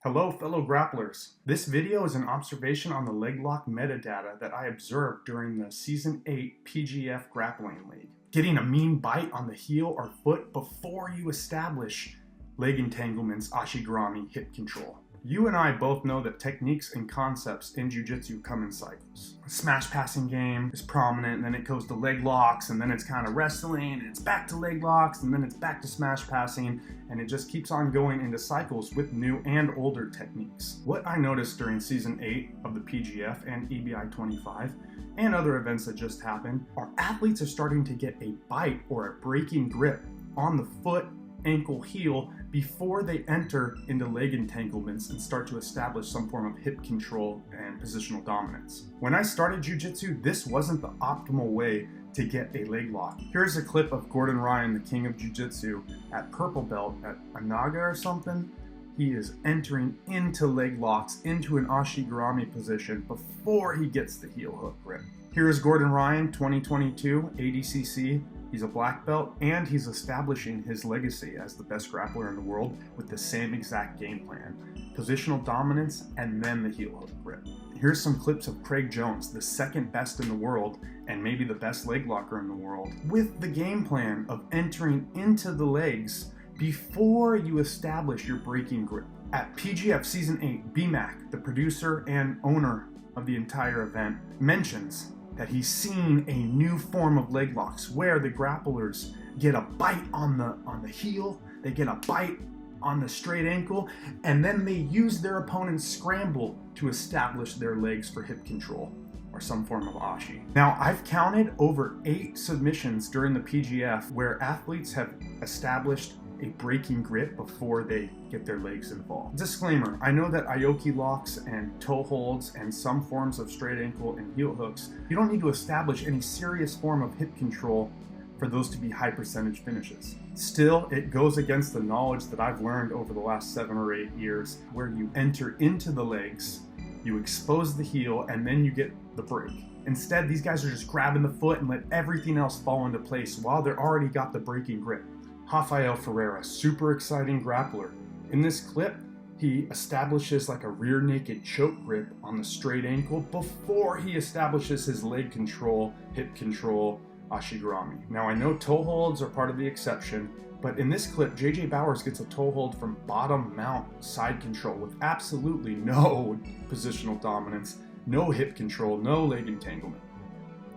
Hello fellow grapplers. This video is an observation on the leg lock metadata that I observed during the Season 8 PGF Grappling League. Getting a mean bite on the heel or foot before you establish leg entanglements, ashigarami, hip control. You and I both know that techniques and concepts in jiu-jitsu come in cycles. The smash passing game is prominent, and then it goes to leg locks, and then it's kind of wrestling, and it's back to leg locks, and then it's back to smash passing, and it just keeps on going into cycles with new and older techniques. What I noticed during Season 8 of the PGF and EBI 25 and other events that just happened are athletes are starting to get a bite or a breaking grip on the foot, ankle, heel before they enter into leg entanglements and start to establish some form of hip control and positional dominance. When I started jiu-jitsu, this wasn't the optimal way to get a leg lock. Here's a clip of Gordon Ryan, the king of jiu-jitsu, at purple belt at Anaga or something. He is entering into leg locks, into an ashigarami position before he gets the heel hook grip. Here is Gordon Ryan, 2022, ADCC. He's a black belt, and he's establishing his legacy as the best grappler in the world with the same exact game plan. Positional dominance, and then the heel hook grip. Here's some clips of Craig Jones, the second best in the world, and maybe the best leg locker in the world, with the game plan of entering into the legs before you establish your breaking grip. At PGF Season 8, BMAC, the producer and owner of the entire event, mentions that he's seen a new form of leg locks where the grapplers get a bite on the heel, they get a bite on the straight ankle, and then they use their opponent's scramble to establish their legs for hip control or some form of ashi. Now, I've counted over 8 submissions during the PGF where athletes have established a breaking grip before they get their legs involved. Disclaimer, I know that Aoki locks and toe holds and some forms of straight ankle and heel hooks, you don't need to establish any serious form of hip control for those to be high percentage finishes. Still, it goes against the knowledge that I've learned over the last 7 or 8 years where you enter into the legs, you expose the heel, and then you get the break. Instead, these guys are just grabbing the foot and let everything else fall into place while they're already got the breaking grip. Rafael Ferreira, super exciting grappler. In this clip, he establishes like a rear naked choke grip on the straight ankle before he establishes his leg control, hip control, ashigarami. Now I know toe holds are part of the exception, but in this clip, JJ Bowers gets a toe hold from bottom mount side control with absolutely no positional dominance, no hip control, no leg entanglement.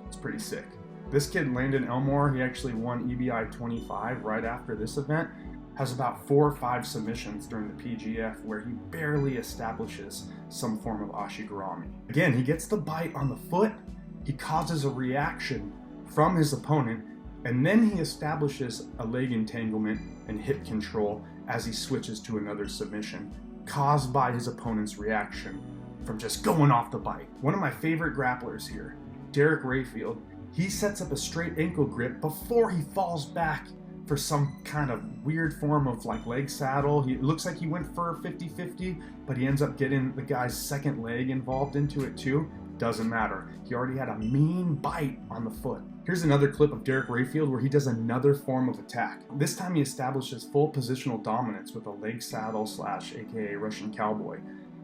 It's pretty sick. This kid, Landon Elmore, he actually won EBI 25 right after this event, has about 4 or 5 submissions during the PGF where he barely establishes some form of ashigarami. Again, he gets the bite on the foot, he causes a reaction from his opponent, and then he establishes a leg entanglement and hip control as he switches to another submission, caused by his opponent's reaction from just going off the bite. One of my favorite grapplers here, Derek Rayfield, he sets up a straight ankle grip before he falls back for some kind of weird form of like leg saddle. It looks like he went for a 50-50, but he ends up getting the guy's second leg involved into it too. Doesn't matter. He already had a mean bite on the foot. Here's another clip of Derek Rayfield where he does another form of attack. This time he establishes full positional dominance with a leg saddle / aka Russian cowboy.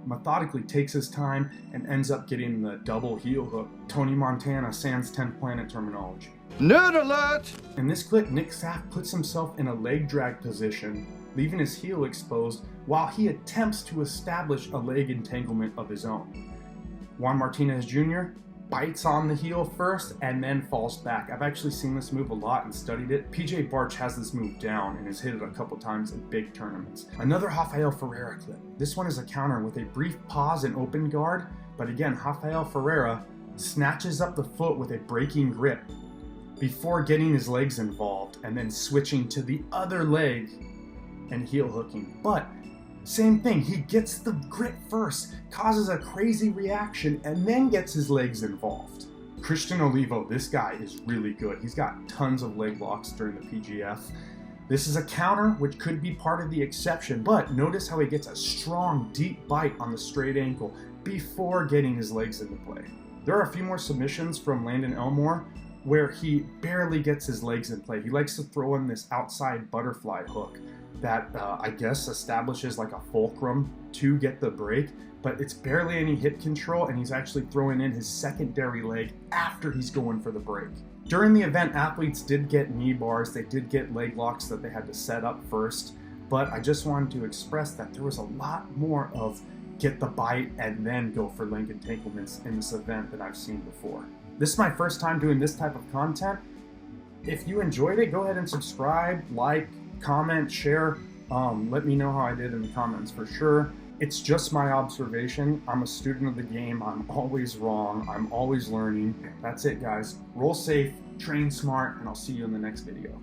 Methodically takes his time and ends up getting the double heel hook. Tony Montana sans 10th planet terminology. Nerd alert! In this clip, Nick Saff puts himself in a leg drag position, leaving his heel exposed while he attempts to establish a leg entanglement of his own. Juan Martinez Jr. bites on the heel first and then falls back. I've actually seen this move a lot and studied it. PJ Barch has this move down and has hit it a couple times in big tournaments. Another Rafael Ferreira clip. This one is a counter with a brief pause and open guard, but again, Rafael Ferreira snatches up the foot with a breaking grip before getting his legs involved and then switching to the other leg and heel hooking. But same thing, he gets the grip first, causes a crazy reaction, and then gets his legs involved. Christian Olivo, this guy is really good. He's got tons of leg locks during the PGF. This is a counter, which could be part of the exception, but notice how he gets a strong, deep bite on the straight ankle before getting his legs into play. There are a few more submissions from Landon Elmore where he barely gets his legs in play. He likes to throw in this outside butterfly hook that I guess establishes like a fulcrum to get the break, but it's barely any hip control, and he's actually throwing in his secondary leg after he's going for the break. During the event, athletes did get knee bars, they did get leg locks that they had to set up first, but I just wanted to express that there was a lot more of get the bite and then go for leg entanglements in this event than I've seen before. This is my first time doing this type of content. If you enjoyed it, go ahead and subscribe, like, comment, share. Let me know how I did in the comments for sure. It's just my observation. I'm a student of the game. I'm always wrong. I'm always learning. That's it, guys. Roll safe, train smart, and I'll see you in the next video.